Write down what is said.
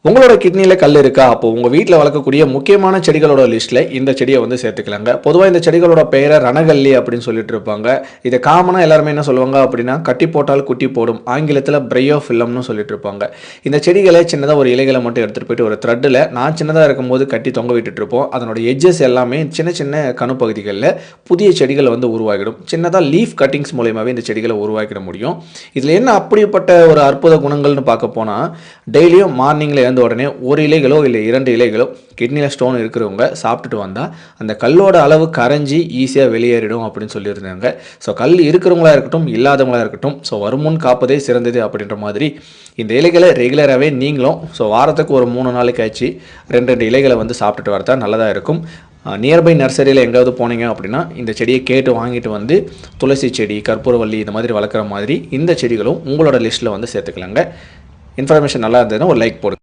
உங்களோட கிட்னியில் கல் இருக்கா? அப்போ உங்கள் வீட்டில் வளர்க்கக்கூடிய முக்கியமான செடிகளோட லிஸ்ட்டில் இந்த செடியை வந்து சேர்த்துக்கலாங்க. பொதுவாக இந்த செடிகளோட பெயரை ரணகல்லி அப்படின்னு சொல்லிட்டு இருப்பாங்க. இதை காமனாக எல்லாருமே என்ன சொல்லுவாங்க அப்படின்னா, கட்டி போட்டால் குட்டி போடும், ஆங்கிலத்தில் பிரையோஃபில்லம்னு சொல்லிட்டு இருப்பாங்க. இந்த செடிகளை சின்னதாக ஒரு இலைகளை மட்டும் எடுத்துகிட்டு போயிட்டு ஒரு த்ரெட்டில் நான் சின்னதாக இருக்கும்போது கட்டி தொங்க விட்டுட்டு இருப்போம். அதனோட எட்ஜஸ் எல்லாமே சின்ன சின்ன கணுப்பகுதிகளில் புதிய செடிகள் வந்து உருவாகிடும். சின்னதாக லீஃப் கட்டிங்ஸ் மூலயமாவே இந்த செடிகளை உருவாக்கிட முடியும். இதில் என்ன அப்படிப்பட்ட ஒரு அற்புத குணங்கள்னு பார்க்க போனால், டெய்லியும் மார்னிங்கில் உடனே ஒரு இலைகளோ இல்லை 2 இலைகளோ கிட்னியில் ஸ்டோன் இருக்கிறவங்க சாப்பிட்டுட்டு வந்தால் அந்த கல்லோட அளவு கரைஞ்சி ஈஸியாக வெளியேறிடும் அப்படின்னு சொல்லியிருந்தாங்க. ஸோ கல் இருக்கிறவங்களா இருக்கட்டும் இல்லாதவங்களா இருக்கட்டும், ஸோ வருமுன் காப்பதே சிறந்தது அப்படின்ற மாதிரி இந்த இலைகளை ரெகுலராகவே நீங்களும் வாரத்துக்கு ஒரு 3 நாளைக்கு ஆச்சு 2 இலைகளை வந்து சாப்பிட்டுட்டு வரதா நல்லதாக இருக்கும். நியர்பை நர்சரியில் எங்கேயாவது போனீங்க அப்படின்னா இந்த செடியை கேட்டு வாங்கிட்டு வந்து துளசி செடி, கற்பூரவள்ளி இந்த மாதிரி வளர்க்குற மாதிரி இந்த செடிகளும் உங்களோட லிஸ்ட்டில் வந்து சேர்த்துக்கலாங்க. இன்ஃபர்மேஷன் நல்லா இருந்ததுன்னா ஒரு லைக் போடுங்க.